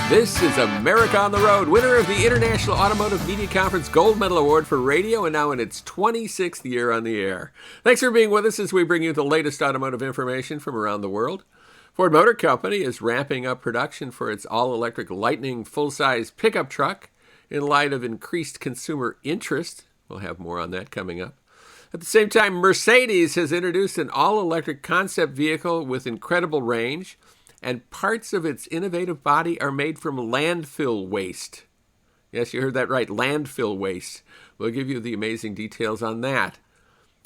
This is America on the Road, winner of the International Automotive Media Conference Gold Medal Award for Radio, and now in its 26th year on the air. Thanks for being with us as we bring you the latest automotive information from around the world. Ford Motor Company is ramping up production for its all-electric Lightning full-size pickup truck in light of increased consumer interest. We'll have more on that coming up. At the same time, Mercedes has introduced an all-electric concept vehicle with incredible range, and parts of its innovative body are made from landfill waste. Yes, you heard that right, landfill waste. We'll give you the amazing details on that.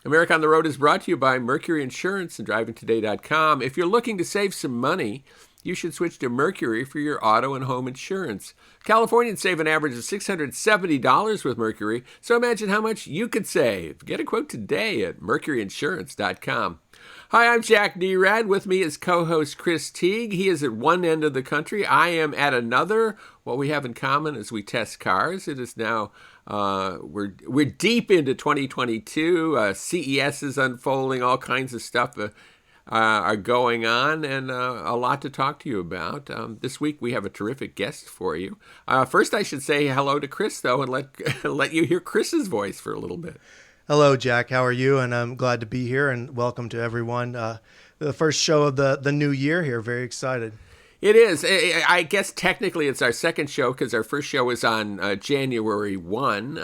America on the Road is brought to you by Mercury Insurance and DrivingToday.com. If you're looking to save some money, you should switch to Mercury for your auto and home insurance. Californians save an average of $670 with Mercury, so imagine how much you could save. Get a quote today at MercuryInsurance.com. Hi, I'm Jack Nerad. With me is co-host Chris Teague. He is at one end of the country. I am at another. What we have in common is we test cars. It is now, we're deep into 2022. CES is unfolding. All kinds of stuff are going on, and a lot to talk to you about. This week we have a terrific guest for you. First, I should say hello to Chris, though, and let you hear Chris's voice for a little bit. Hello, Jack. How are you? And I'm glad to be here, and welcome to everyone. The first show of the new year here. Very excited. It is. I guess technically it's our second show because our first show was on January 1.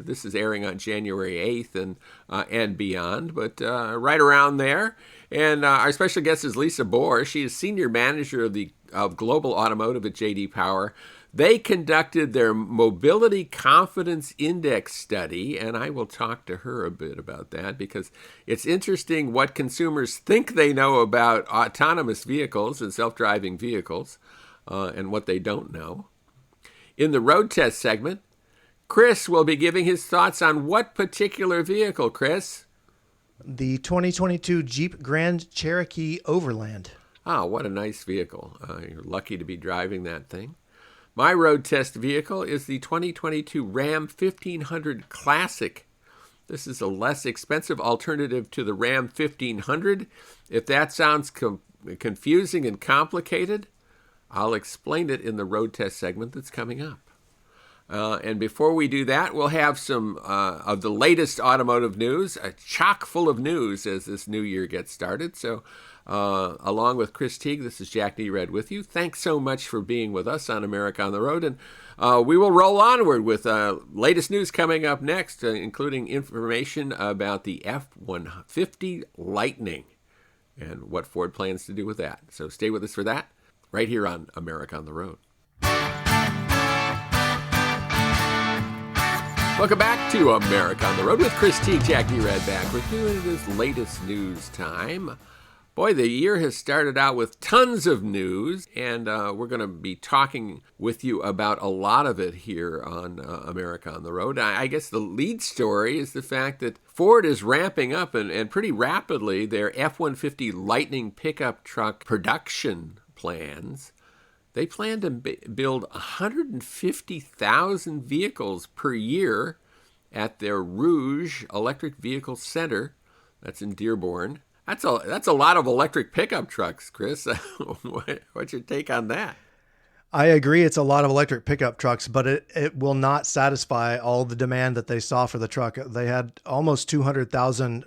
This is airing on January 8th and beyond, but right around there. And our special guest is Lisa Bohr. She is Senior Manager of Global Automotive at J.D. Power. They conducted their Mobility Confidence Index study, and I will talk to her a bit about that because it's interesting what consumers think they know about autonomous vehicles and self-driving vehicles and what they don't know. In the road test segment, Chris will be giving his thoughts on what particular vehicle, Chris? The 2022 Jeep Grand Cherokee Overland. Oh, what a nice vehicle. You're lucky to be driving that thing. My road test vehicle is the 2022 Ram 1500 Classic. This is a less expensive alternative to the Ram 1500. If that sounds confusing and complicated, I'll explain it in the road test segment that's coming up. And before we do that, we'll have some of the latest automotive news, chock full of news as this new year gets started. So along with Chris Teague, this is Jack Nerad with you. Thanks so much for being with us on America on the Road. And we will roll onward with latest news coming up next, including information about the F-150 Lightning and what Ford plans to do with that. So stay with us for that right here on America on the Road. Welcome back to America on the Road with Chris Teague. Jack Nerad back with you. It is latest news time. Boy, the year has started out with tons of news, and we're going to be talking with you about a lot of it here on America on the Road. I guess the lead story is the fact that Ford is ramping up and pretty rapidly their F-150 Lightning pickup truck production plans. They plan to build 150,000 vehicles per year at their Rouge Electric Vehicle Center. That's in Dearborn. That's a lot of electric pickup trucks, Chris. What's your take on that? I agree. It's a lot of electric pickup trucks, but it will not satisfy all the demand that they saw for the truck. They had almost 200,000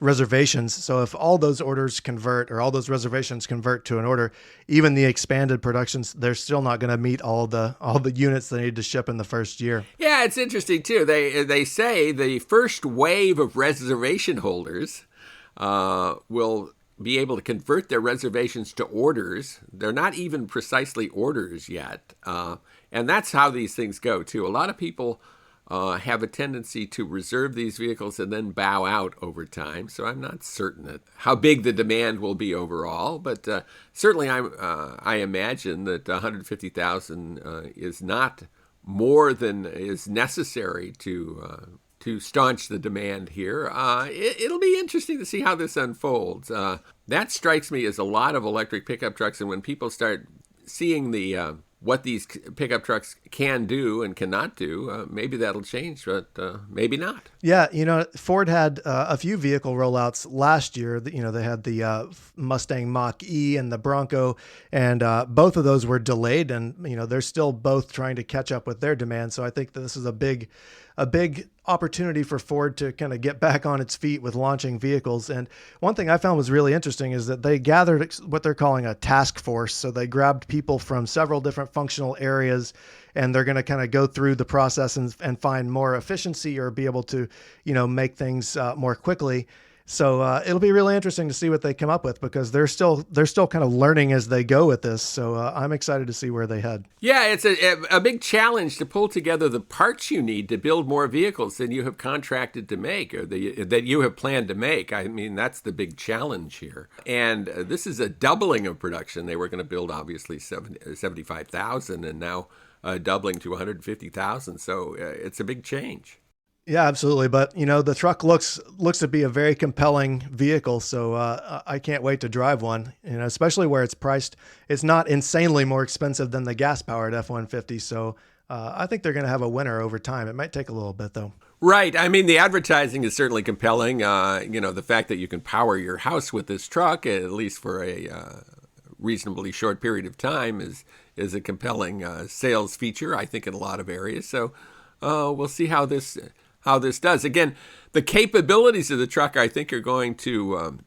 reservations. So if all those orders convert or all those reservations convert to an order, even the expanded productions, they're still not going to meet all the units they need to ship in the first year. Yeah, it's interesting too. They say the first wave of reservation holders will be able to convert their reservations to orders. They're not even precisely orders yet. And that's how these things go too. A lot of people have a tendency to reserve these vehicles and then bow out over time. So I'm not certain that how big the demand will be overall, but certainly I imagine that 150,000 is not more than is necessary to staunch the demand here. It'll be interesting to see how this unfolds. That strikes me as a lot of electric pickup trucks, and when people start seeing the what these pickup trucks can do and cannot do. Maybe that'll change, but maybe not. Yeah, Ford had a few vehicle rollouts last year. They had the Mustang Mach-E and the Bronco, and both of those were delayed, and they're still both trying to catch up with their demand. So I think that this is a big opportunity for Ford to kind of get back on its feet with launching vehicles. And one thing I found was really interesting is that they gathered what they're calling a task force. So they grabbed people from several different functional areas, and they're going to kind of go through the process and find more efficiency or be able to, make things more quickly. So it'll be really interesting to see what they come up with, because they're still kind of learning as they go with this. So I'm excited to see where they head. Yeah, it's a big challenge to pull together the parts you need to build more vehicles than you have contracted to make, or that you have planned to make. I mean, that's the big challenge here. And this is a doubling of production. They were going to build, obviously, 75,000, and now doubling to 150,000. So it's a big change. Yeah, absolutely. But, the truck looks to be a very compelling vehicle. So I can't wait to drive one, especially where it's priced. It's not insanely more expensive than the gas-powered F-150. So I think they're going to have a winner over time. It might take a little bit, though. Right. I mean, the advertising is certainly compelling. The fact that you can power your house with this truck, at least for a reasonably short period of time, is a compelling sales feature, I think, in a lot of areas. So we'll see how this does. Again, the capabilities of the truck, I think, are going to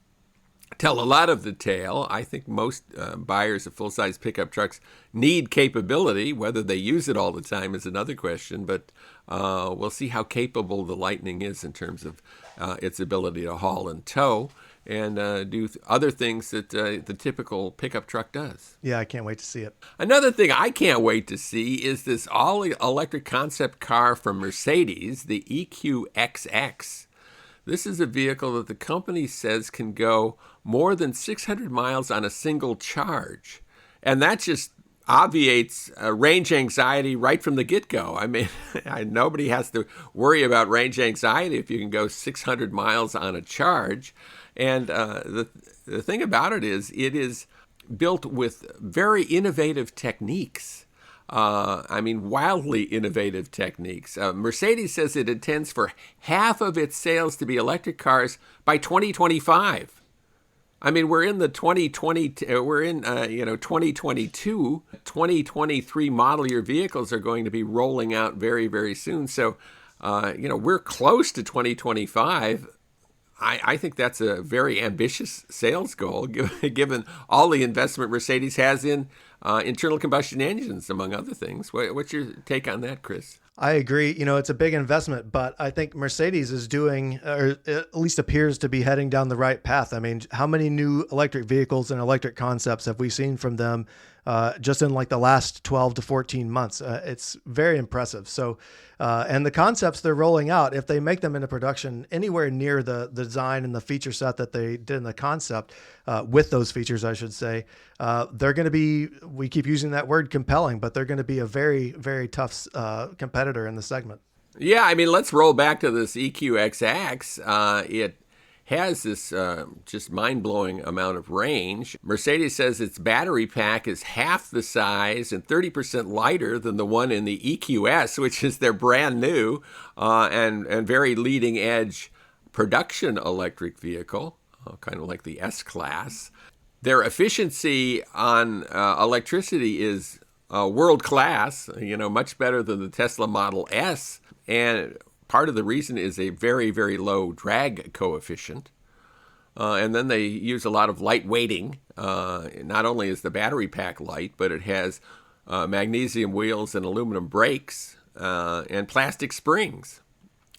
tell a lot of the tale. I think most buyers of full-size pickup trucks need capability. Whether they use it all the time is another question, but we'll see how capable the Lightning is in terms of its ability to haul and tow and do other things that the typical pickup truck does. Yeah, I can't wait to see it. Another thing I can't wait to see is this all-electric concept car from Mercedes, the EQXX. This is a vehicle that the company says can go more than 600 miles on a single charge. And that just obviates range anxiety right from the get-go. I mean, nobody has to worry about range anxiety if you can go 600 miles on a charge. And the thing about it is built with very innovative techniques. Wildly innovative techniques. Mercedes says it intends for half of its sales to be electric cars by 2025. I mean, we're in the 2022, 2023 model year vehicles are going to be rolling out very, very soon. So, we're close to 2025. I think that's a very ambitious sales goal, given all the investment Mercedes has in internal combustion engines, among other things. What's your take on that, Chris? I agree. It's a big investment, but I think Mercedes is doing, or at least appears to be heading down the right path. I mean, how many new electric vehicles and electric concepts have we seen from them just in like the last 12 to 14 months? It's very impressive. So, and the concepts they're rolling out, if they make them into production anywhere near the design and the feature set that they did in the concept, with those features, I should say, they're going to be, we keep using that word compelling, but they're going to be a very, very tough competitor in the segment. Yeah, I mean, let's roll back to this EQXX. It has this just mind-blowing amount of range. Mercedes says its battery pack is half the size and 30% lighter than the one in the EQS, which is their brand new and very leading-edge production electric vehicle, kind of like the S-Class. Their efficiency on electricity is world-class, much better than the Tesla Model S, and part of the reason is a very, very low drag coefficient. And then they use a lot of light weighting. Not only is the battery pack light, but it has magnesium wheels and aluminum brakes and plastic springs.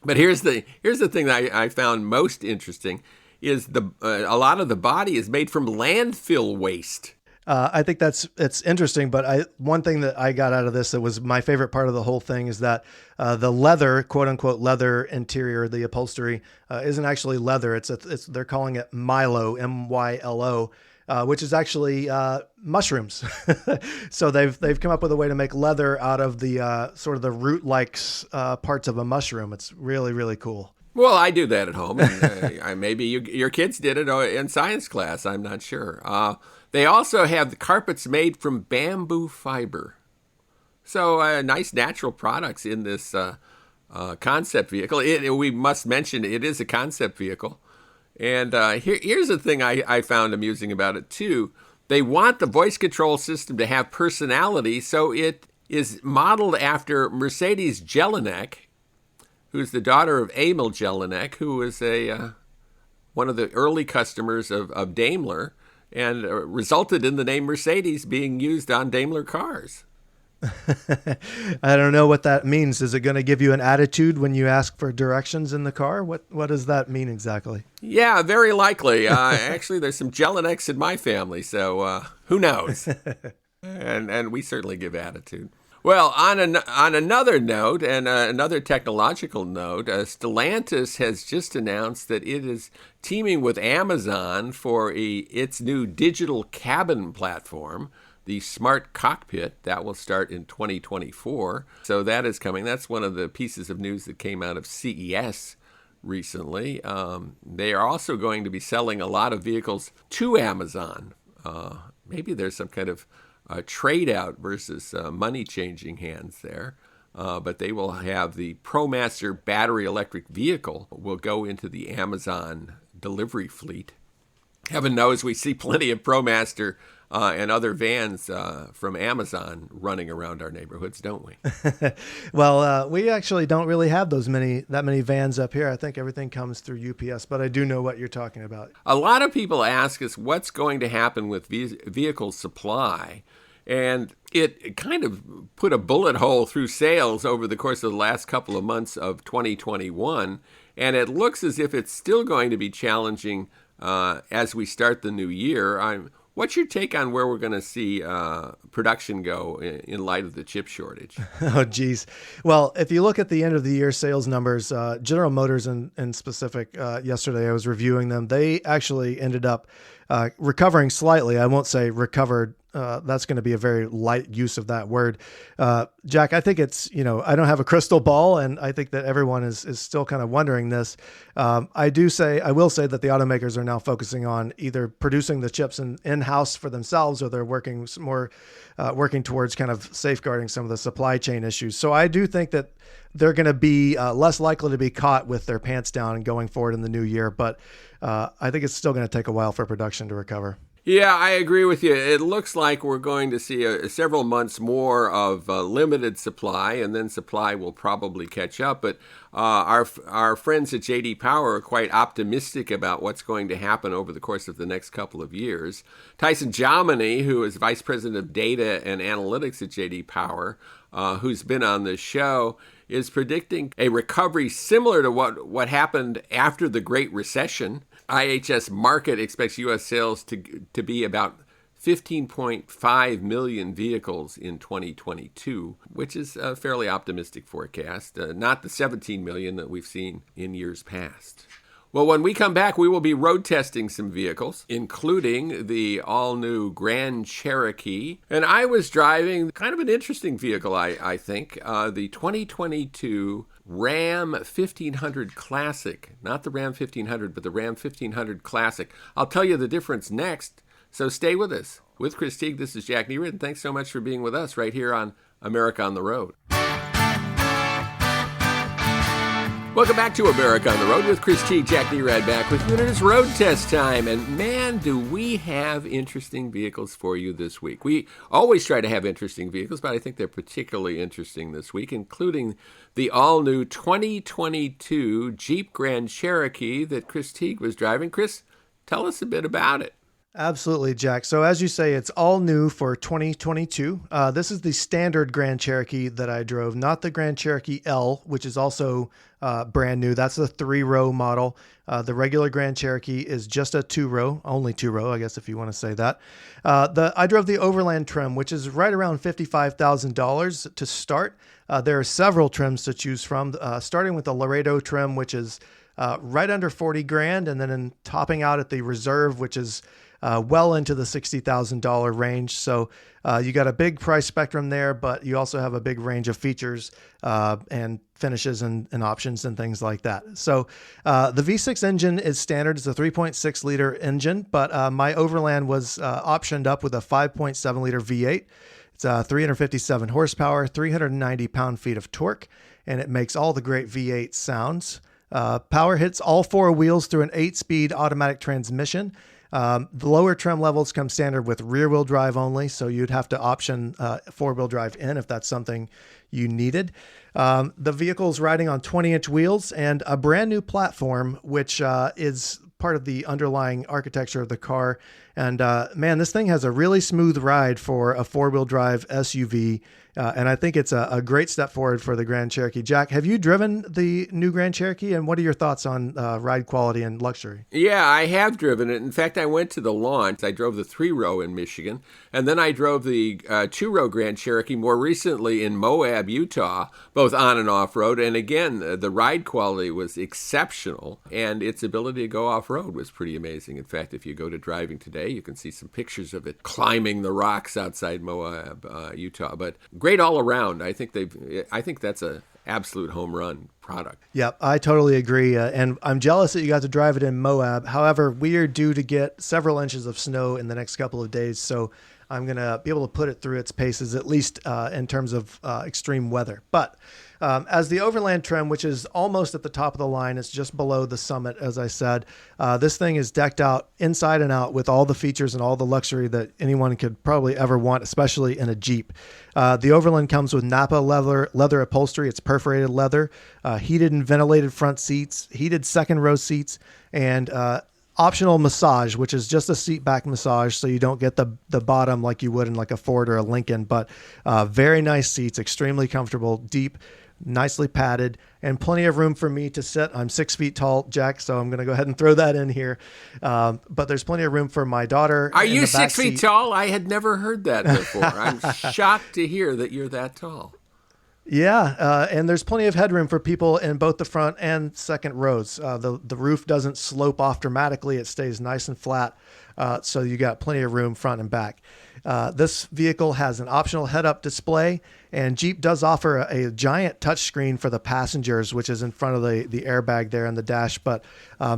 But here's the thing that I found most interesting is a lot of the body is made from landfill waste. I think it's interesting, but one thing that I got out of this that was my favorite part of the whole thing is that the leather, quote unquote leather interior, the upholstery, isn't actually leather. They're calling it Mylo, MYLO, which is actually mushrooms. So they've come up with a way to make leather out of the sort of the root-like parts of a mushroom. It's really, really cool. Well, I do that at home. And, maybe your kids did it in science class. I'm not sure. They also have the carpets made from bamboo fiber. So nice natural products in this concept vehicle. We must mention it is a concept vehicle. And here's the thing I found amusing about it, too. They want the voice control system to have personality, so it is modeled after Mercedes Jelinek, who's the daughter of Emil Jelinek, who was one of the early customers of Daimler, and resulted in the name Mercedes being used on Daimler cars. I don't know what that means. Is it going to give you an attitude when you ask for directions in the car? What does that mean exactly? Yeah, very likely. Actually, there's some Jelineks in my family, so who knows? and we certainly give attitude. Well, on another note, and another technological note, Stellantis has just announced that it is teaming with Amazon for its new digital cabin platform, the Smart Cockpit. That will start in 2024. So that is coming. That's one of the pieces of news that came out of CES recently. They are also going to be selling a lot of vehicles to Amazon. Maybe there's some kind of trade out versus money changing hands there. But they will have the ProMaster battery electric vehicle will go into the Amazon delivery fleet. Heaven knows we see plenty of ProMaster and other vans from Amazon running around our neighborhoods, don't we? Well, we actually don't really have that many vans up here. I think everything comes through UPS, but I do know what you're talking about. A lot of people ask us what's going to happen with vehicle supply. And it kind of put a bullet hole through sales over the course of the last couple of months of 2021. And it looks as if it's still going to be challenging as we start the new year. What's your take on where we're going to see production go in light of the chip shortage? Oh, geez. Well, if you look at the end of the year sales numbers, General Motors in specific, yesterday I was reviewing them. They actually ended up recovering slightly. I won't say recovered. That's going to be a very light use of that word. Jack, I think it's, I don't have a crystal ball, and I think that everyone is still kind of wondering this. I will say that the automakers are now focusing on either producing the chips in-house for themselves, or they're working towards kind of safeguarding some of the supply chain issues. So I do think that they're going to be less likely to be caught with their pants down and going forward in the new year. But I think it's still going to take a while for production to recover. Yeah, I agree with you. It looks like we're going to see several months more of limited supply, and then supply will probably catch up. But our friends at J.D. Power are quite optimistic about what's going to happen over the course of the next couple of years. Tyson Jominy, who is Vice President of Data and Analytics at J.D. Power, who's been on the show, is predicting a recovery similar to what happened after the Great Recession. IHS Markit expects U.S. sales to be about 15.5 million vehicles in 2022, which is a fairly optimistic forecast, not the 17 million that we've seen in years past. Well, when we come back, we will be road testing some vehicles, including the all-new Grand Cherokee. And I was driving kind of an interesting vehicle, I think, the 2022 Ram 1500 Classic. Not the Ram 1500, but the Ram 1500 Classic. I'll tell you the difference next, so stay with us. With Chris Teague, this is Jack Nerad, and thanks so much for being with us right here on America on the Road. Welcome back to America on the Road with Chris Teague. Jack Nerad back with you, and it is road test time. And man, do we have interesting vehicles for you this week. We always try to have interesting vehicles, but I think they're particularly interesting this week, including the all-new 2022 Jeep Grand Cherokee that Chris Teague was driving. Chris, tell us a bit about it. Absolutely, Jack. So as you say, it's all new for 2022. This is the standard Grand Cherokee that I drove, not the Grand Cherokee L, which is also brand new. That's the 3-row model. The regular Grand Cherokee is just a 2-row, only 2-row, I guess, if you want to say that. I drove the Overland trim, which is right around $55,000 to start. There are several trims to choose from, starting with the Laredo trim, which is right under 40 grand, and then topping out at the Reserve, which is well into the $60,000 range. So you got a big price spectrum there, but you also have a big range of features and finishes and options and things like that. So the V6 engine is standard. It's a 3.6 liter engine, but my Overland was optioned up with a 5.7 liter V8. It's 357 horsepower, 390 pound-feet of torque, and it makes all the great V8 sounds. Power hits all four wheels through an 8-speed automatic transmission. The lower trim levels come standard with rear-wheel drive only, so you'd have to option four-wheel drive in if that's something you needed. The vehicle's riding on 20-inch wheels and a brand new platform, which is part of the underlying architecture of the car. And man, this thing has a really smooth ride for a four-wheel drive SUV. And I think it's a great step forward for the Grand Cherokee. Jack, have you driven the new Grand Cherokee? And what are your thoughts on ride quality and luxury? Yeah, I have driven it. In fact, I went to the launch. I drove the 3-row in Michigan. And then I drove the 2-row Grand Cherokee more recently in Moab, Utah, both on and off-road. And again, the ride quality was exceptional. And its ability to go off-road was pretty amazing. In fact, if you go to driving today, you can see some pictures of it climbing the rocks outside Moab, Utah. But great all around. I think that's a absolute home run product. Yep, I totally agree. And I'm jealous that you got to drive it in Moab. However, we are due to get several inches of snow in the next couple of days. So I'm going to be able to put it through its paces, at least in terms of extreme weather. But as the Overland trim, which is almost at the top of the line, it's just below the Summit, as I said. This thing is decked out inside and out with all the features and all the luxury that anyone could probably ever want, especially in a Jeep. The Overland comes with Napa leather upholstery. It's perforated leather, heated and ventilated front seats, heated second row seats, and optional massage, which is just a seat back massage, so you don't get the bottom like you would in like a Ford or a Lincoln. But very nice seats, extremely comfortable, deep, nicely padded, and plenty of room for me to sit. I'm 6 feet tall, Jack, so I'm going to go ahead and throw that in here. But there's plenty of room for my daughter. Are you 6 feet tall? I had never heard that before. I'm shocked to hear that you're that tall. Yeah, and there's plenty of headroom for people in both the front and second rows. The roof doesn't slope off dramatically. It stays nice and flat, so you got plenty of room front and back. This vehicle has an optional head-up display, and Jeep does offer a giant touchscreen for the passengers, which is in front of the airbag there on the dash, but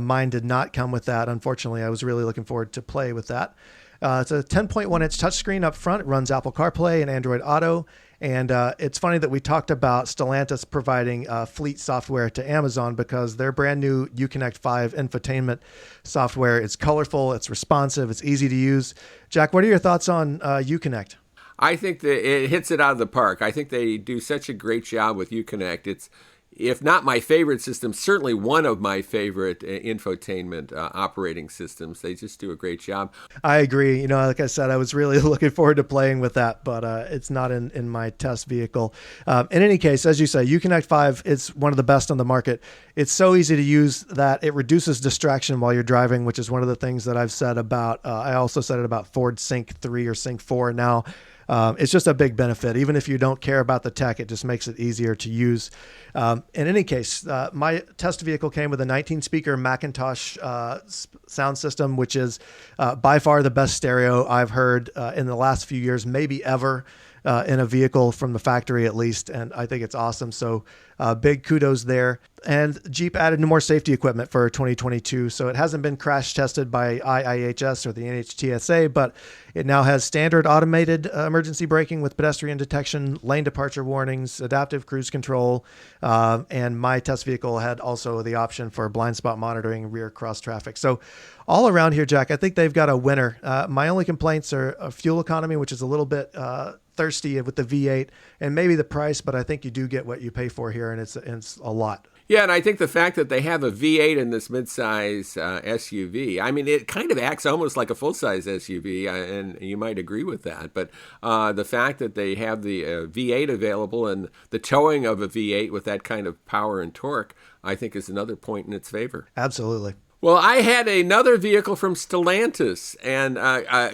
mine did not come with that. Unfortunately, I was really looking forward to play with that. It's a 10.1-inch touchscreen up front. It runs Apple CarPlay and Android Auto. And it's funny that we talked about Stellantis providing fleet software to Amazon, because their brand new Uconnect 5 infotainment software is colorful, it's responsive, it's easy to use. Jack, what are your thoughts on Uconnect? I think that it hits it out of the park. I think they do such a great job with Uconnect. It's, if not my favorite system, certainly one of my favorite infotainment operating systems. They just do a great job. I agree. You know, like I said, I was really looking forward to playing with that, but it's not in my test vehicle. In any case, as you say, Uconnect 5 is one of the best on the market. It's so easy to use that it reduces distraction while you're driving, which is one of the things that I've said about, I also said it about Ford Sync 3 or Sync 4 now. It's just a big benefit. Even if you don't care about the tech, it just makes it easier to use. In any case, my test vehicle came with a 19-speaker Macintosh sound system, which is by far the best stereo I've heard in the last few years, maybe ever, in a vehicle from the factory at least. And I think it's awesome. So big kudos there. And Jeep added more safety equipment for 2022. So it hasn't been crash tested by IIHS or the NHTSA, but it now has standard automated emergency braking with pedestrian detection, lane departure warnings, adaptive cruise control. And my test vehicle had also the option for blind spot monitoring, rear cross traffic. So all around here, Jack, I think they've got a winner. My only complaints are fuel economy, which is a little bit thirsty with the V8, and maybe the price, but I think you do get what you pay for here, and it's a lot. Yeah, and I think the fact that they have a V8 in this midsize SUV, I mean, it kind of acts almost like a full-size SUV, and you might agree with that. But the fact that they have the V8 available and the towing of a V8 with that kind of power and torque, I think is another point in its favor. Absolutely. Well, I had another vehicle from Stellantis, and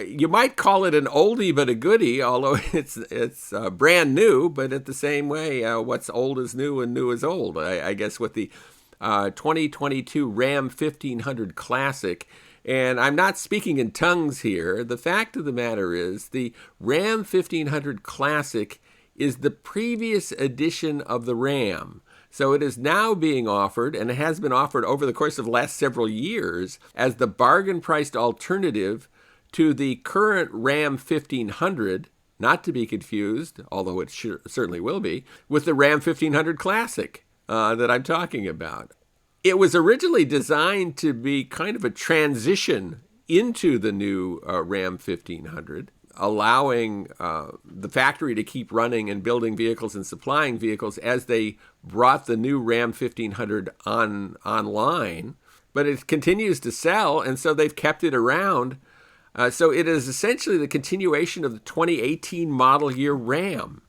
you might call it an oldie but a goodie, although it's brand new, but at the same way, what's old is new and new is old. I guess with the 2022 Ram 1500 Classic, and I'm not speaking in tongues here. The fact of the matter is the Ram 1500 Classic is the previous edition of the Ram. So it is now being offered, and it has been offered over the course of the last several years, as the bargain-priced alternative to the current Ram 1500 not to be confused, although it certainly will be, with the Ram 1500 Classic that I'm talking about. It was originally designed to be kind of a transition into the new Ram 1500, allowing the factory to keep running and building vehicles and supplying vehicles as they brought the new Ram 1500 online. But it continues to sell, and so they've kept it around. So it is essentially the continuation of the 2018 model year Ram,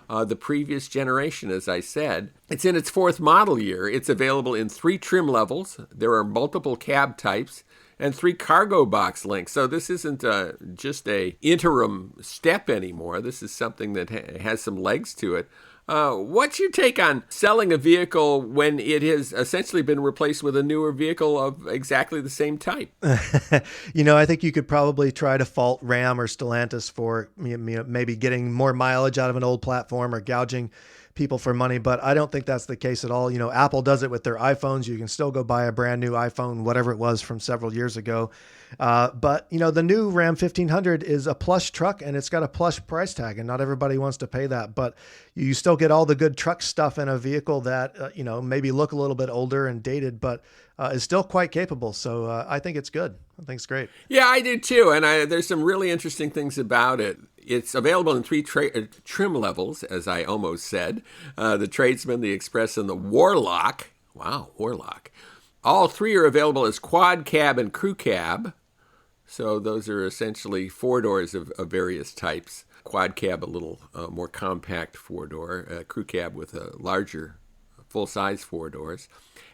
the previous generation, as I said. It's in its fourth model year. It's available in 3 trim levels. There are multiple cab types and 3 cargo box lengths. So this isn't just a interim step anymore. This is something that has some legs to it. What's your take on selling a vehicle when it has essentially been replaced with a newer vehicle of exactly the same type? I think you could probably try to fault Ram or Stellantis for maybe getting more mileage out of an old platform or gouging people for money, but I don't think that's the case at all. Apple does it with their iPhones. You can still go buy a brand new iPhone, whatever it was from several years ago. But the new Ram 1500 is a plush truck and it's got a plush price tag, and not everybody wants to pay that, but you still get all the good truck stuff in a vehicle that, maybe look a little bit older and dated, but is still quite capable. So I think it's good. I think it's great. Yeah, I do too. And there's some really interesting things about it. It's available in 3 trim levels, as I almost said. The Tradesman, the Express, and the Warlock. Wow, Warlock. All 3 are available as quad cab and crew cab. So those are essentially 4 doors of various types. Quad cab, a little more compact 4-door. Crew cab with a larger full-size 4 doors.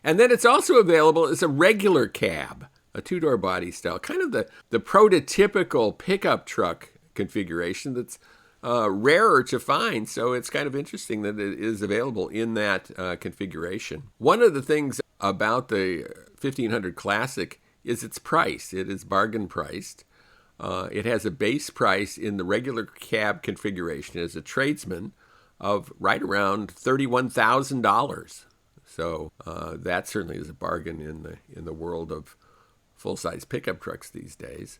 And then it's also available as a regular cab, a 2-door body style. Kind of the prototypical pickup truck configuration that's rarer to find, so it's kind of interesting that it is available in that configuration. One of the things about the 1500 Classic is its price. It is bargain priced. It has a base price in the regular cab configuration as a Tradesman of right around $31,000. So that certainly is a bargain in the world of full-size pickup trucks these days.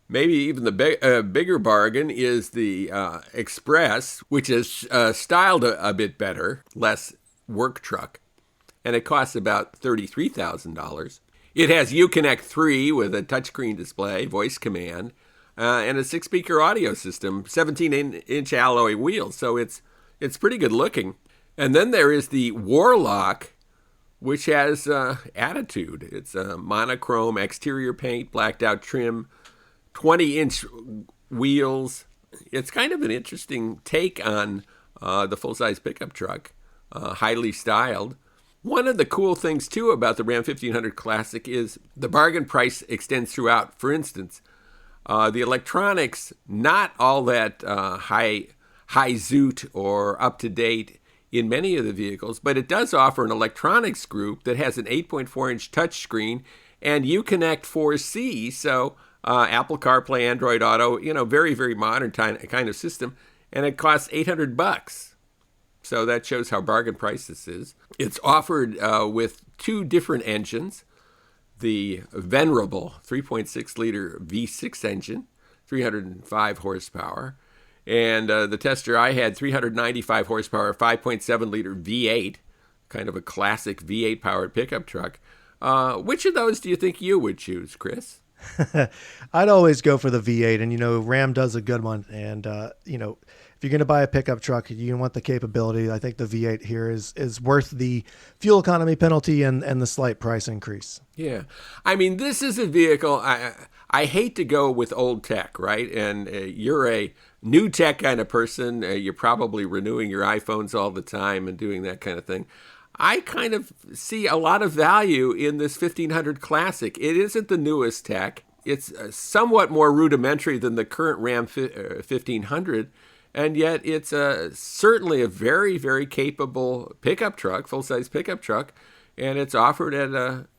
Maybe even the bigger bargain is the Express, which is styled a bit better, less work truck, and it costs about $33,000. It has Uconnect 3 with a touchscreen display, voice command, and a 6-speaker audio system, 17-inch alloy wheels, so it's pretty good looking. And then there is the Warlock, which has attitude. It's a monochrome exterior paint, blacked out trim, 20-inch wheels. It's kind of an interesting take on the full-size pickup truck, highly styled. One of the cool things, too, about the Ram 1500 Classic is the bargain price extends throughout. For instance, the electronics, not all that high zoot or up-to-date in many of the vehicles, but it does offer an electronics group that has an 8.4-inch touchscreen and Uconnect 4C, so Apple CarPlay, Android Auto, very, very modern kind of system, and it costs $800. So that shows how bargain price this is. It's offered with 2 different engines, the venerable 3.6-liter V6 engine, 305 horsepower, and the tester I had, 395 horsepower, 5.7-liter V8, kind of a classic V8-powered pickup truck. Which of those do you think you would choose, Chris? I'd always go for the V8, and Ram does a good one. And if you're going to buy a pickup truck, you want the capability. I think the V8 here is worth the fuel economy penalty and the slight price increase. Yeah, I mean, this is a vehicle. I hate to go with old tech, right? And you're a new tech kind of person. You're probably renewing your iPhones all the time and doing that kind of thing. I kind of see a lot of value in this 1500 Classic. It isn't the newest tech. It's somewhat more rudimentary than the current Ram 1500, and yet it's certainly a very, very capable pickup truck, full-size pickup truck, and it's offered at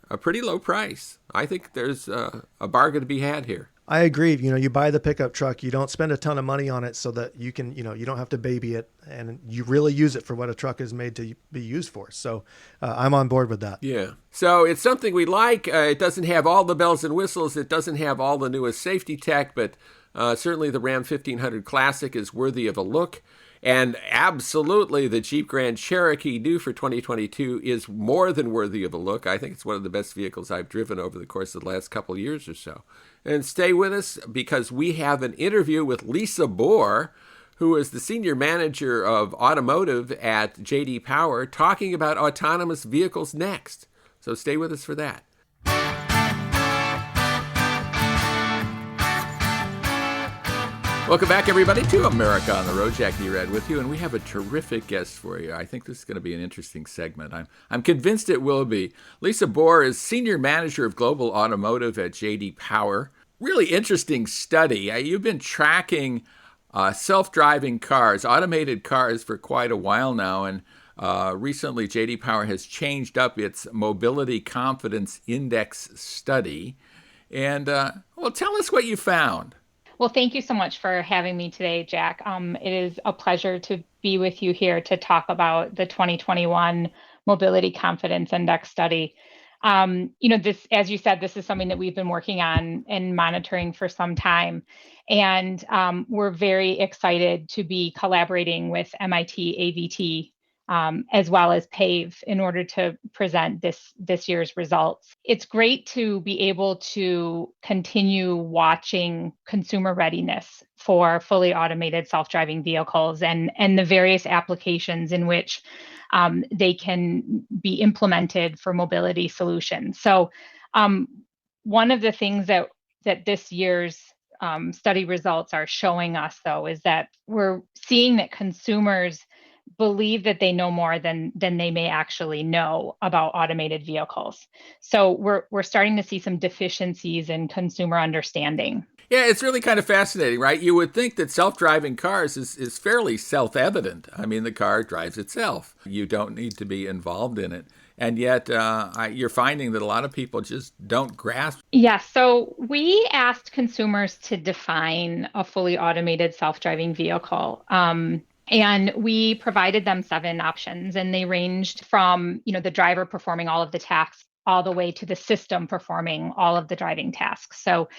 a pretty low price. I think there's a bargain to be had here. I agree. You buy the pickup truck, you don't spend a ton of money on it so that you can, you don't have to baby it, and you really use it for what a truck is made to be used for. So I'm on board with that. Yeah. So it's something we like. It doesn't have all the bells and whistles. It doesn't have all the newest safety tech, but Certainly the Ram 1500 Classic is worthy of a look. And absolutely, the Jeep Grand Cherokee new for 2022 is more than worthy of a look. I think it's one of the best vehicles I've driven over the course of the last couple of years or so. And stay with us because we have an interview with Lisa Bohr, who is the Senior Manager of Automotive at J.D. Power, talking about autonomous vehicles next. So stay with us for that. Welcome back, everybody, to America on the Road. Jack Nerad with you, and we have a terrific guest for you. I think this is going to be an interesting segment. I'm convinced it will be. Lisa Bohr is Senior Manager of Global Automotive at J.D. Power. Really interesting study. You've been tracking self-driving cars, automated cars, for quite a while now, and recently J.D. Power has changed up its Mobility Confidence Index study. And, well, tell us what you found. Well, thank you so much for having me today, Jack. It is a pleasure to be with you here to talk about the 2021 Mobility Confidence Index study. This, as you said, this is something that we've been working on and monitoring for some time. And we're very excited to be collaborating with MIT AVT as well as PAVE in order to present this year's results. It's great to be able to continue watching consumer readiness for fully automated self-driving vehicles and the various applications in which they can be implemented for mobility solutions. So one of the things that this year's study results are showing us, though, is that we're seeing that consumers believe that they know more than they may actually know about automated vehicles. So we're starting to see some deficiencies in consumer understanding. Yeah, it's really kind of fascinating, right? You would think that self-driving cars is fairly self-evident. I mean, the car drives itself. You don't need to be involved in it. And yet you're finding that a lot of people just don't grasp. Yeah, so we asked consumers to define a fully automated self-driving vehicle. And we provided them 7 options, and they ranged from, the driver performing all of the tasks all the way to the system performing all of the driving tasks. So,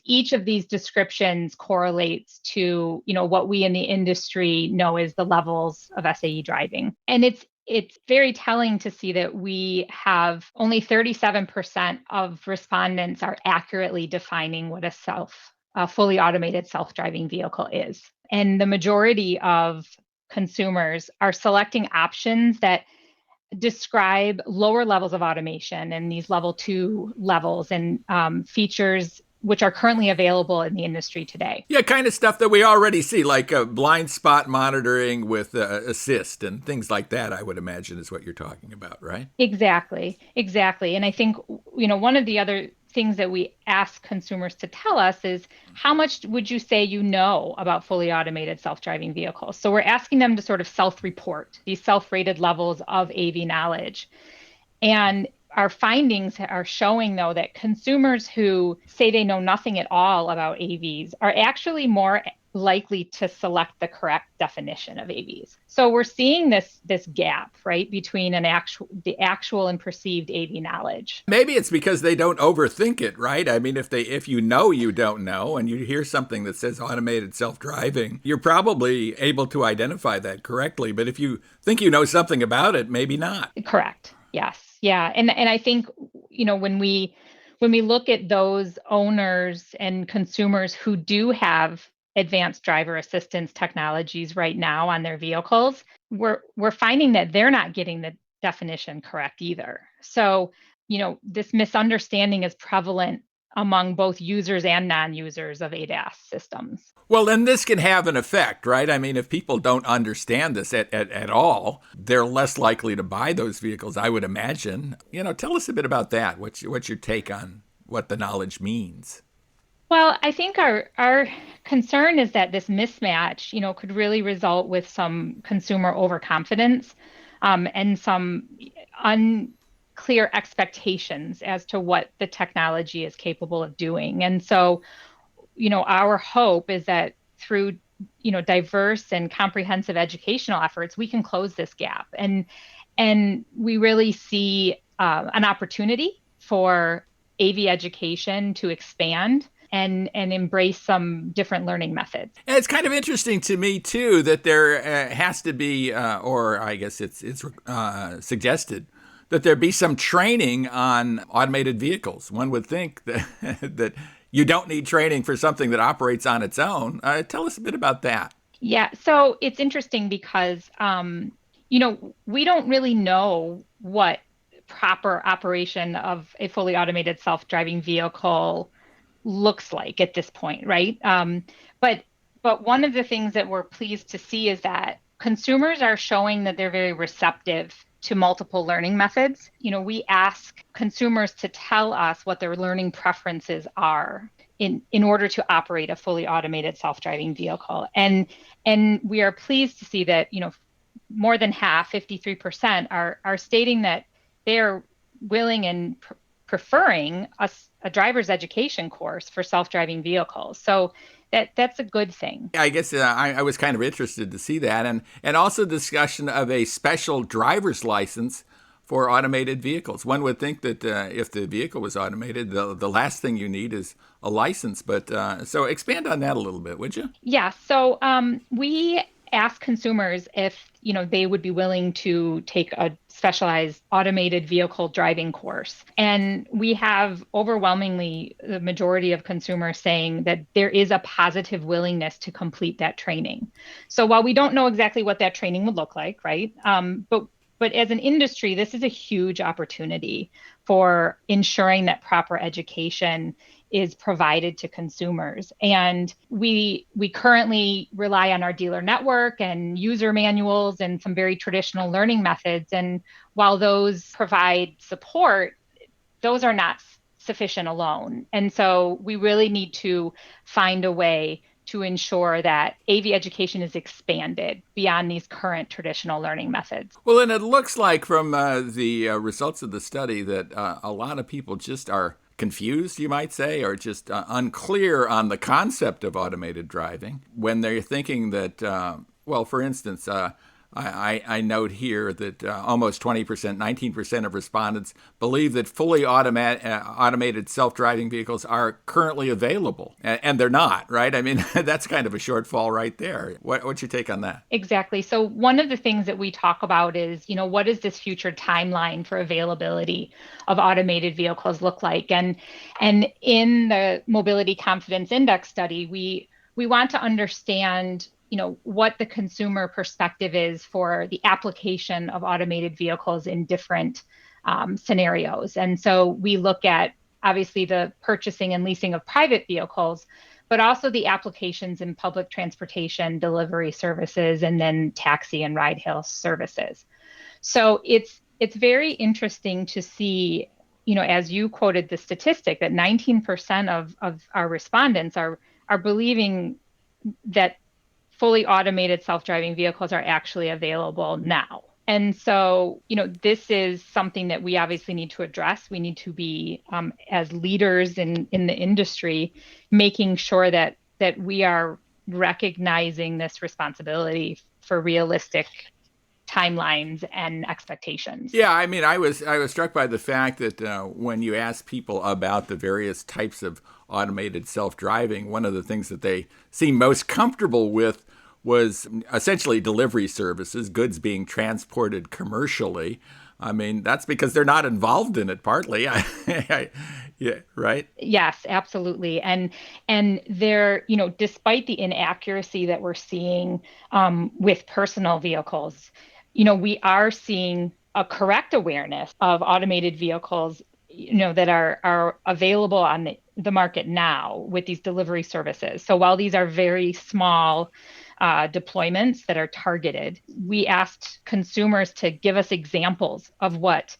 each of these descriptions correlates to, what we in the industry know as the levels of SAE driving. And it's very telling to see that we have only 37% of respondents are accurately defining what a fully automated self-driving vehicle is. And the majority of consumers are selecting options that describe lower levels of automation and these level 2 levels and features which are currently available in the industry today. Yeah, kind of stuff that we already see, like blind spot monitoring with assist and things like that, I would imagine is what you're talking about, right? Exactly. And I think, one of the other things that we ask consumers to tell us is, how much would you say you know about fully automated self-driving vehicles? So we're asking them to sort of self-report these self-rated levels of AV knowledge. And our findings are showing, though, that consumers who say they know nothing at all about AVs are actually more likely to select the correct definition of AVs. So we're seeing this gap, right, between the actual and perceived AV knowledge. Maybe it's because they don't overthink it, right? I mean, if you know you don't know and you hear something that says automated self-driving, you're probably able to identify that correctly. But if you think you know something about it, maybe not. Correct. Yes. Yeah. And I think, when we look at those owners and consumers who do have advanced driver assistance technologies right now on their vehicles, we're finding that they're not getting the definition correct either. So, this misunderstanding is prevalent among both users and non-users of ADAS systems. Well, then this can have an effect, right? I mean, if people don't understand this at all, they're less likely to buy those vehicles, I would imagine. Tell us a bit about that. What's your take on what the knowledge means? Well, I think our concern is that this mismatch, could really result with some consumer overconfidence and some unclear expectations as to what the technology is capable of doing. And so, our hope is that through, diverse and comprehensive educational efforts, we can close this gap. And we really see an opportunity for AV education to expand and embrace some different learning methods. And it's kind of interesting to me too that there has to be, or I guess it's suggested that there be some training on automated vehicles. One would think that that you don't need training for something that operates on its own. Tell us a bit about that. Yeah, so it's interesting because we don't really know what proper operation of a fully automated self-driving vehicle looks like at this point, right? But one of the things that we're pleased to see is that consumers are showing that they're very receptive to multiple learning methods. We ask consumers to tell us what their learning preferences are in order to operate a fully automated self-driving vehicle. And we are pleased to see that, more than half, 53%, are stating that they are willing and preferring a driver's education course for self-driving vehicles. So that's a good thing. I guess I was kind of interested to see that, and also discussion of a special driver's license for automated vehicles. One would think that if the vehicle was automated, the last thing you need is a license. But so expand on that a little bit, would you? Yeah. So we ask consumers if they would be willing to take a specialized automated vehicle driving course. And we have overwhelmingly the majority of consumers saying that there is a positive willingness to complete that training. So while we don't know exactly what that training would look like, right? But as an industry, this is a huge opportunity for ensuring that proper education is provided to consumers. And we currently rely on our dealer network and user manuals and some very traditional learning methods. And while those provide support, those are not sufficient alone. And so we really need to find a way to ensure that AV education is expanded beyond these current traditional learning methods. Well, and it looks like from the results of the study that a lot of people just are confused, you might say, or just unclear on the concept of automated driving when they're thinking that, well, for instance, I note here that almost 20%, 19% of respondents believe that fully automated self-driving vehicles are currently available, and they're not, right? I mean, that's kind of a shortfall right there. What's your take on that? Exactly. So one of the things that we talk about is, what is this future timeline for availability of automated vehicles look like? And in the Mobility Confidence Index study, we want to understand what the consumer perspective is for the application of automated vehicles in different scenarios. And so we look at, obviously, the purchasing and leasing of private vehicles, but also the applications in public transportation, delivery services, and then taxi and ride-hail services. So it's very interesting to see, as you quoted the statistic, that 19% of our respondents are believing that fully automated self-driving vehicles are actually available now. And so, this is something that we obviously need to address. We need to be, as leaders in the industry, making sure that we are recognizing this responsibility for realistic timelines and expectations. Yeah, I mean, I was struck by the fact that when you ask people about the various types of automated self-driving, one of the things that they seem most comfortable with was essentially delivery services, goods being transported commercially. I mean, that's because they're not involved in it partly. Yeah, right? Yes, absolutely. And there, despite the inaccuracy that we're seeing with personal vehicles, we are seeing a correct awareness of automated vehicles, that are available on the market now with these delivery services. So while these are very small deployments that are targeted, we asked consumers to give us examples of what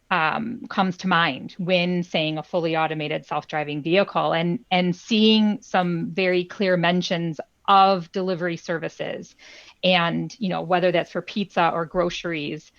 comes to mind when saying a fully automated self-driving vehicle, and seeing some very clear mentions of delivery services, and whether that's for pizza or groceries.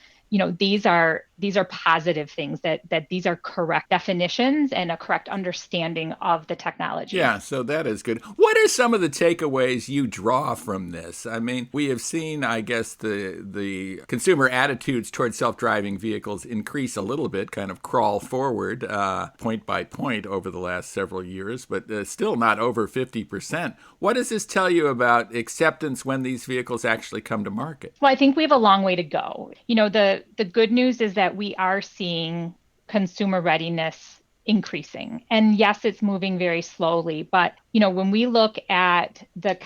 These are these are positive things, that these are correct definitions and a correct understanding of the technology. Yeah, so that is good. What are some of the takeaways you draw from this? I mean, we have seen, I guess, the consumer attitudes towards self-driving vehicles increase a little bit, kind of crawl forward point by point over the last several years, but still not over 50%. What does this tell you about acceptance when these vehicles actually come to market? Well, I think we have a long way to go. The good news is that we are seeing consumer readiness increasing. And yes, it's moving very slowly. But, when we look at the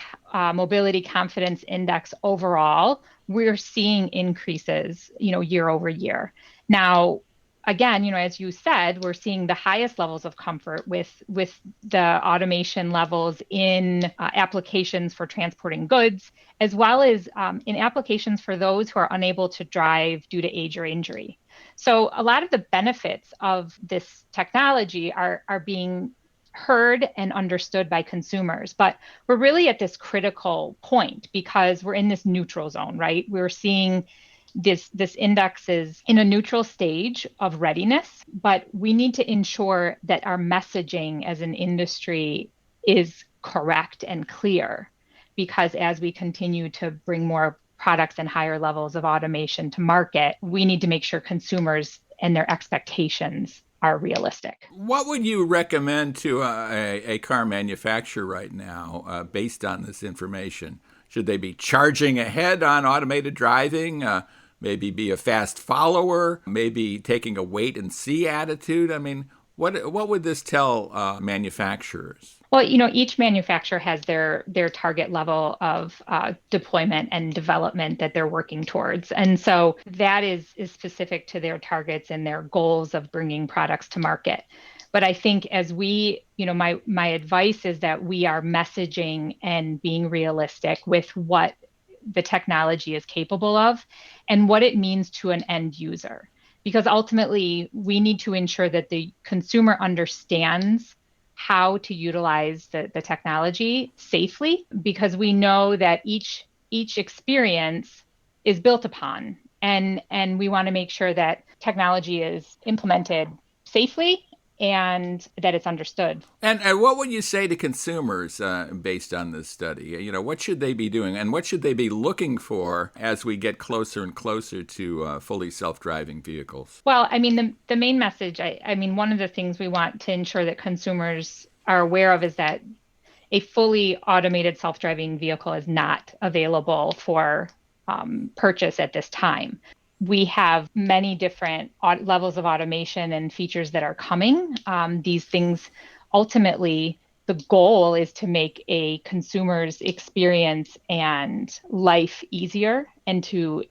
mobility confidence index overall, we're seeing increases, year over year. Now, again, as you said, we're seeing the highest levels of comfort with the automation levels in applications for transporting goods, as well as in applications for those who are unable to drive due to age or injury. So a lot of the benefits of this technology are being heard and understood by consumers. But we're really at this critical point because we're in this neutral zone, right? We're seeing this index is in a neutral stage of readiness, but we need to ensure that our messaging as an industry is correct and clear, because as we continue to bring more products and higher levels of automation to market, we need to make sure consumers and their expectations are realistic. What would you recommend to a car manufacturer right now based on this information? Should they be charging ahead on automated driving? Maybe be a fast follower, maybe taking a wait and see attitude? I mean, what would this tell manufacturers? Well, each manufacturer has their target level of deployment and development that they're working towards. And so that is specific to their targets and their goals of bringing products to market. But I think as we, my advice is that we are messaging and being realistic with what the technology is capable of and what it means to an end user. Because ultimately, we need to ensure that the consumer understands how to utilize the technology safely, because we know that each experience is built upon. And we want to make sure that technology is implemented safely and that it's understood. And what would you say to consumers based on this study? What should they be doing and what should they be looking for as we get closer and closer to fully self-driving vehicles? Well, I mean, the main message, one of the things we want to ensure that consumers are aware of is that a fully automated self-driving vehicle is not available for purchase at this time. We have many different levels of automation and features that are coming. These things, ultimately, the goal is to make a consumer's experience and life easier and to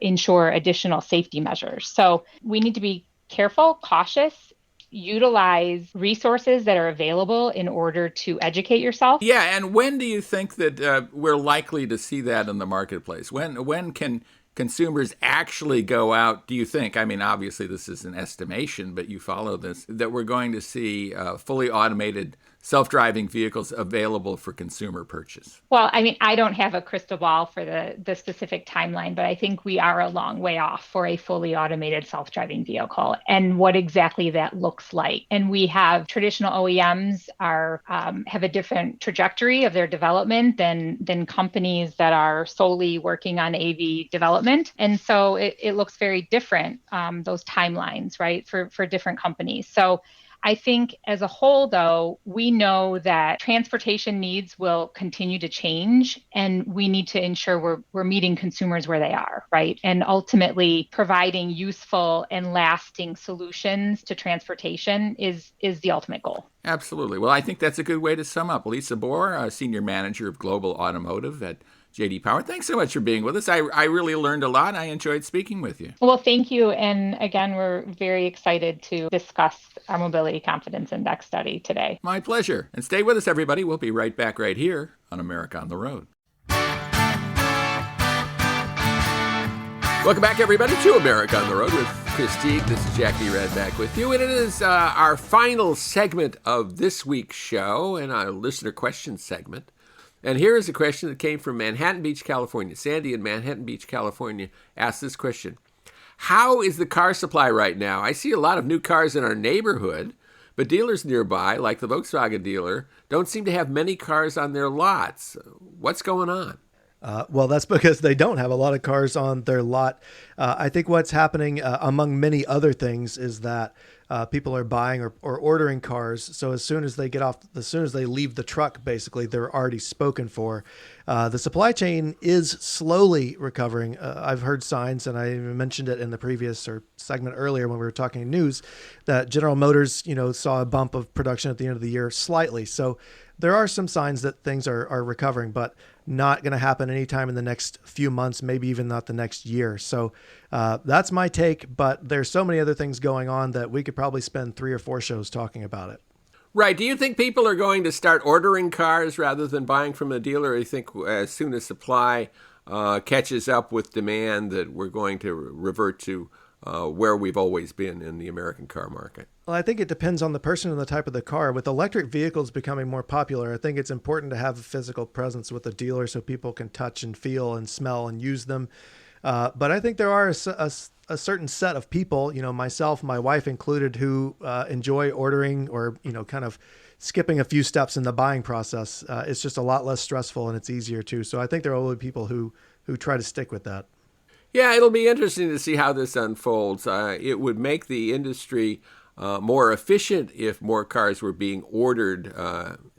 ensure additional safety measures. So we need to be careful, cautious, utilize resources that are available in order to educate yourself. Yeah, and when do you think that we're likely to see that in the marketplace? When can consumers actually go out, do you think, I mean, obviously this is an estimation, but you follow this, that we're going to see fully automated self-driving vehicles available for consumer purchase? Well, I mean, I don't have a crystal ball for the specific timeline, but I think we are a long way off for a fully automated self-driving vehicle and what exactly that looks like. And we have traditional OEMs have a different trajectory of their development than companies that are solely working on AV development. And so it looks very different, those timelines, right, for different companies. So I think as a whole, though, we know that transportation needs will continue to change, and we need to ensure we're meeting consumers where they are, right? And ultimately providing useful and lasting solutions to transportation is the ultimate goal. Absolutely. Well, I think that's a good way to sum up. Lisa Bohr, Senior Manager of Global Automotive at J.D. Power. Thanks so much for being with us. I really learned a lot. I enjoyed speaking with you. Well, thank you. And again, we're very excited to discuss our Mobility Confidence Index study today. My pleasure. And stay with us, everybody. We'll be right back right here on America on the Road. Welcome back, everybody, to America on the Road with Chris Teague. This is Jack Nerad back with you. And it is our final segment of this week's show and our listener question segment. And here is a question that came from Manhattan Beach, California. Sandy in Manhattan Beach, California asked this question. How is the car supply right now? I see a lot of new cars in our neighborhood, but dealers nearby, like the Volkswagen dealer, don't seem to have many cars on their lots. What's going on? Well, that's because they don't have a lot of cars on their lot. I think what's happening, among many other things, is that people are buying or ordering cars. So as soon as they leave the truck, basically, they're already spoken for. The supply chain is slowly recovering. I've heard signs, and I mentioned it in the previous segment earlier when we were talking news, that General Motors, saw a bump of production at the end of the year slightly. So there are some signs that things are recovering, but not going to happen anytime in the next few months, maybe even not the next year. So that's my take, but there's so many other things going on that we could probably spend 3 or 4 shows talking about it. Right. Do you think people are going to start ordering cars rather than buying from a dealer? Or do you think as soon as supply catches up with demand that we're going to revert to where we've always been in the American car market? Well, I think it depends on the person and the type of the car. With electric vehicles becoming more popular, I think it's important to have a physical presence with the dealer so people can touch and feel and smell and use them. But I think there are a certain set of people, myself, my wife included, who enjoy ordering or, kind of skipping a few steps in the buying process. It's just a lot less stressful and it's easier too. So I think there will be people who try to stick with that. Yeah, it'll be interesting to see how this unfolds. It would make the industry more efficient if more cars were being ordered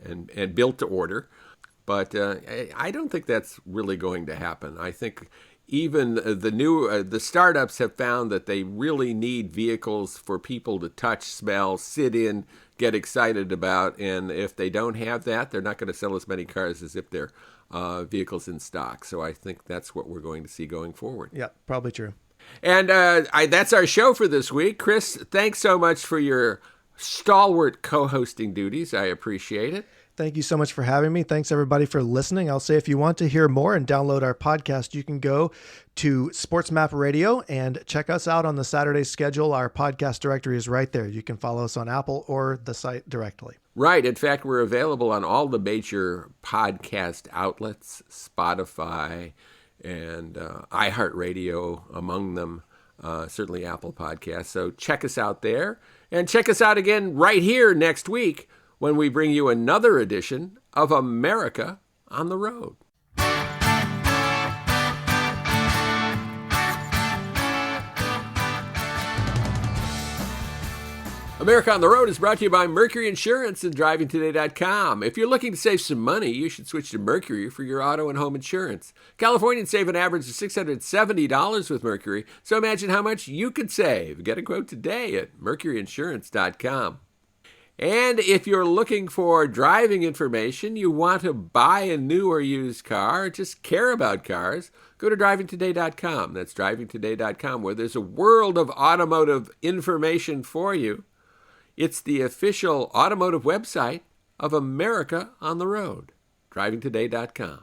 and built to order. But I don't think that's really going to happen. I think even the startups have found that they really need vehicles for people to touch, smell, sit in, get excited about. And if they don't have that, they're not going to sell as many cars as if they're vehicles in stock. So I think that's what we're going to see going forward. Yeah, probably true. And that's our show for this week. Chris, thanks so much for your stalwart co-hosting duties. I appreciate it. Thank you so much for having me. Thanks, everybody, for listening. I'll say if you want to hear more and download our podcast, you can go to Sports Map Radio and check us out on the Saturday schedule. Our podcast directory is right there. You can follow us on Apple or the site directly. Right. In fact, we're available on all the major podcast outlets, Spotify and iHeartRadio among them, certainly Apple Podcasts. So check us out there and check us out again right here next week when we bring you another edition of America on the Road. America on the Road is brought to you by Mercury Insurance and DrivingToday.com. If you're looking to save some money, you should switch to Mercury for your auto and home insurance. Californians save an average of $670 with Mercury, so imagine how much you could save. Get a quote today at MercuryInsurance.com. And if you're looking for driving information, you want to buy a new or used car, just care about cars, go to DrivingToday.com. That's DrivingToday.com, where there's a world of automotive information for you. It's the official automotive website of America on the Road, DrivingToday.com.